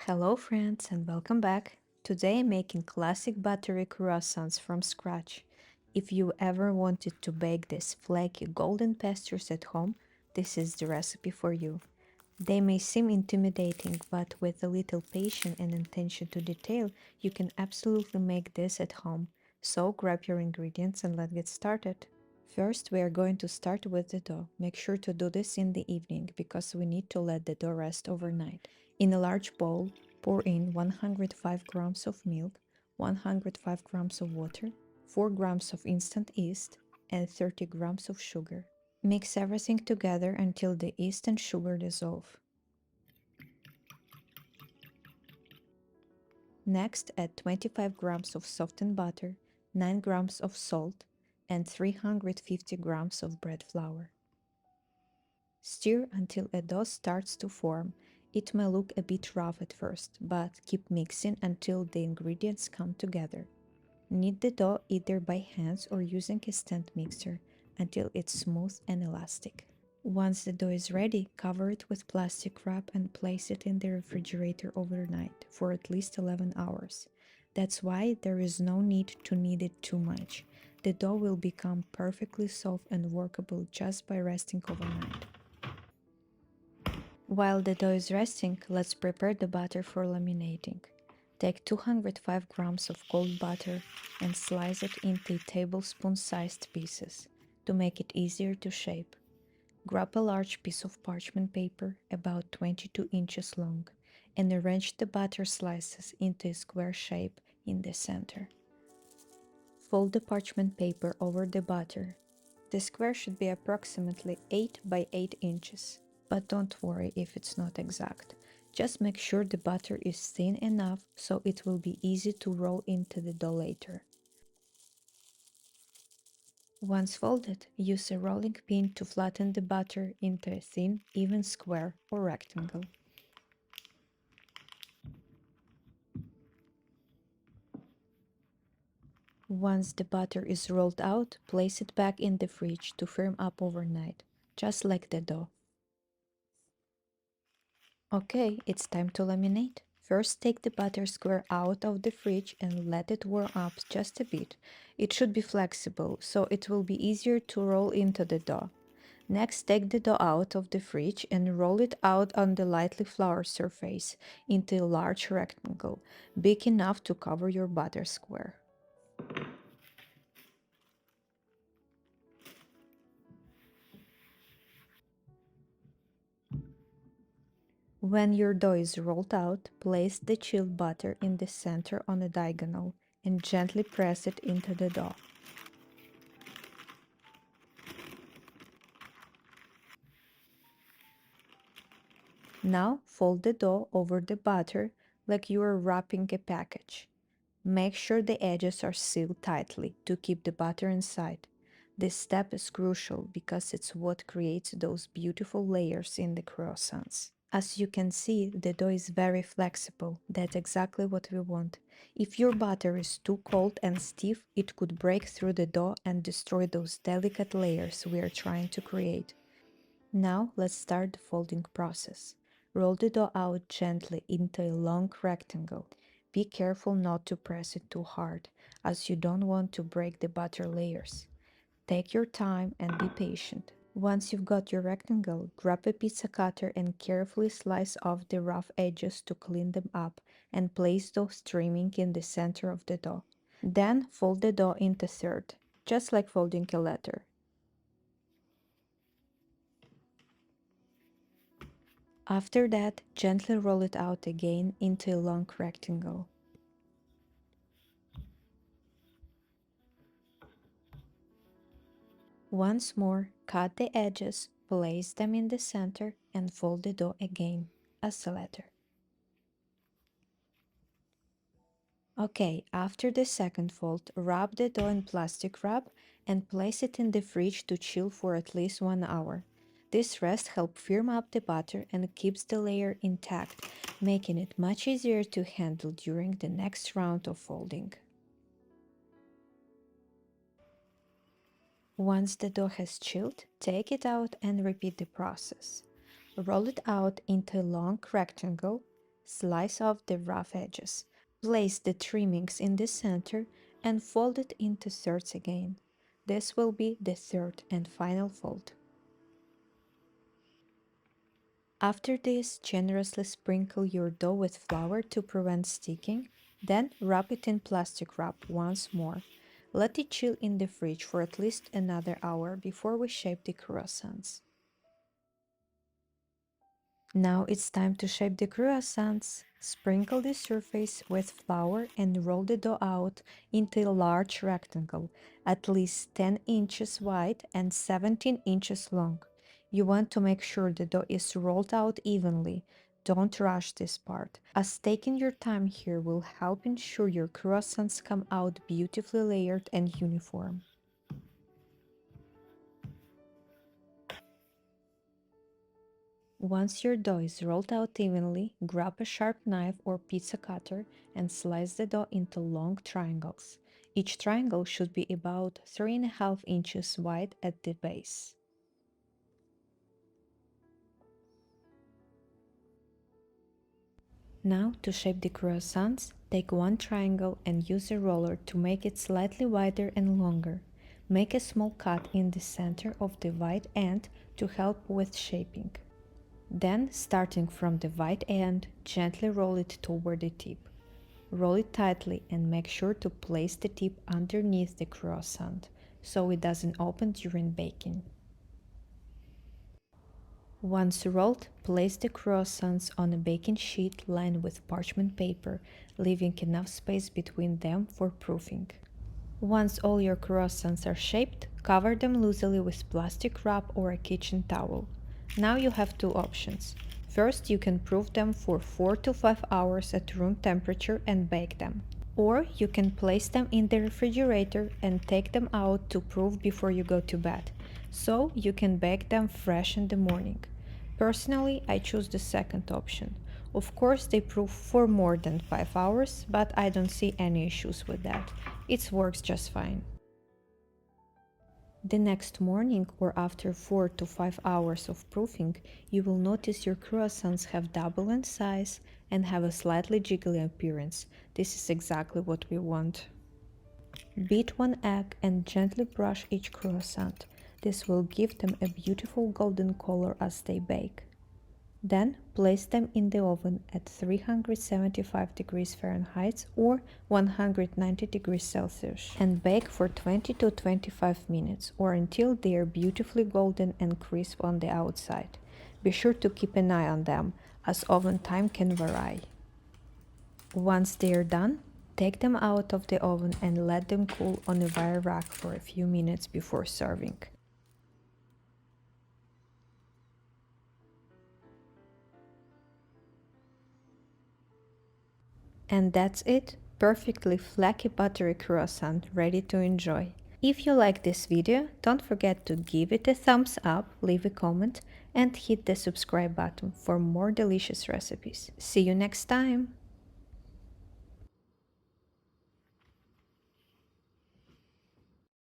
Hello friends and welcome back. Today I'm making classic buttery croissants from scratch. If you ever wanted to bake these flaky golden pastries at home, this is the recipe for you. They may seem intimidating, but with a little patience and attention to detail, you can absolutely make this at home. So grab your ingredients and let's get started. First, we are going to start with the dough. Make sure to do this in the evening because we need to let the dough rest overnight. In a large bowl, pour in 105 grams of milk, 105 grams of water, 4 grams of instant yeast, and 30 grams of sugar. Mix everything together until the yeast and sugar dissolve. Next, add 25 grams of softened butter, 9 grams of salt, and 350 grams of bread flour. Stir until a dough starts to form. It may look a bit rough at first, but keep mixing until the ingredients come together. Knead the dough either by hands or using a stand mixer until it's smooth and elastic. Once the dough is ready, cover it with plastic wrap and place it in the refrigerator overnight for at least 11 hours. That's why there is no need to knead it too much. The dough will become perfectly soft and workable just by resting overnight. While the dough is resting, let's prepare the batter for laminating. Take 205 grams of cold butter and slice it into tablespoon-sized pieces to make it easier to shape. Grab a large piece of parchment paper about 22 inches long and arrange the butter slices into a square shape in the center. Fold the parchment paper over the butter. The square should be approximately 8 by 8 inches. But don't worry if it's not exact. Just make sure the butter is thin enough so it will be easy to roll into the dough later. Once folded, use a rolling pin to flatten the butter into a thin, even square or rectangle. Once the butter is rolled out, place it back in the fridge to firm up overnight, just like the dough. Okay, it's time to laminate. First, take the butter square out of the fridge and let it warm up just a bit. It should be flexible, so it will be easier to roll into the dough. Next, take the dough out of the fridge and roll it out on the lightly floured surface into a large rectangle, big enough to cover your butter square. When your dough is rolled out, place the chilled butter in the center on a diagonal and gently press it into the dough. Now fold the dough over the butter like you are wrapping a package. Make sure the edges are sealed tightly to keep the butter inside. This step is crucial because it's what creates those beautiful layers in the croissants. As you can see, the dough is very flexible. That's exactly what we want. If your butter is too cold and stiff, it could break through the dough and destroy those delicate layers we are trying to create. Now let's start the folding process. Roll the dough out gently into a long rectangle. Be careful not to press it too hard, as you don't want to break the butter layers. Take your time and be patient. Once you've got your rectangle, grab a pizza cutter and carefully slice off the rough edges to clean them up and place those trimming in the center of the dough. Then fold the dough into thirds, just like folding a letter. After that, gently roll it out again into a long rectangle. Once more, cut the edges, place them in the center, and fold the dough again, as a letter. Okay, after the second fold, wrap the dough in plastic wrap and place it in the fridge to chill for at least 1 hour. This rest helps firm up the butter and keeps the layer intact, making it much easier to handle during the next round of folding. Once the dough has chilled, take it out and repeat the process. Roll it out into a long rectangle, Slice off the rough edges. Place the trimmings in the center and fold it into thirds again. This will be the third and final fold. After this, generously sprinkle your dough with flour to prevent sticking, then wrap it in plastic wrap once more. Let it chill in the fridge for at least another hour before we shape the croissants. Now it's time to shape the croissants. Sprinkle the surface with flour and roll the dough out into a large rectangle, at least 10 inches wide and 17 inches long. You want to make sure the dough is rolled out evenly. Don't rush this part, as taking your time here will help ensure your croissants come out beautifully layered and uniform. Once your dough is rolled out evenly, grab a sharp knife or pizza cutter and slice the dough into long triangles. Each triangle should be about 3.5 inches wide at the base. Now, to shape the croissants, take one triangle and use a roller to make it slightly wider and longer. Make a small cut in the center of the wide end to help with shaping. Then, starting from the wide end, gently roll it toward the tip. Roll it tightly and make sure to place the tip underneath the croissant so it doesn't open during baking. Once rolled, place the croissants on a baking sheet lined with parchment paper, leaving enough space between them for proofing. Once all your croissants are shaped, cover them loosely with plastic wrap or a kitchen towel. Now you have two options. First, you can proof them for 4 to 5 hours at room temperature and bake them. Or you can place them in the refrigerator and take them out to proof before you go to bed, so you can bake them fresh in the morning. Personally, I choose the second option. Of course, they proof for more than 5 hours, but I don't see any issues with that. It works just fine. The next morning, or after 4 to 5 hours of proofing, you will notice your croissants have doubled in size and have a slightly jiggly appearance. This is exactly what we want. Beat one egg and gently brush each croissant. This will give them a beautiful golden color as they bake. Then place them in the oven at 375 degrees Fahrenheit or 190 degrees Celsius and bake for 20 to 25 minutes or until they are beautifully golden and crisp on the outside. Be sure to keep an eye on them, as oven time can vary. Once they are done, take them out of the oven and let them cool on a wire rack for a few minutes before serving. And that's it, perfectly flaky buttery croissant ready to enjoy. If you like this video, don't forget to give it a thumbs up, leave a comment and hit the subscribe button for more delicious recipes. See you next time!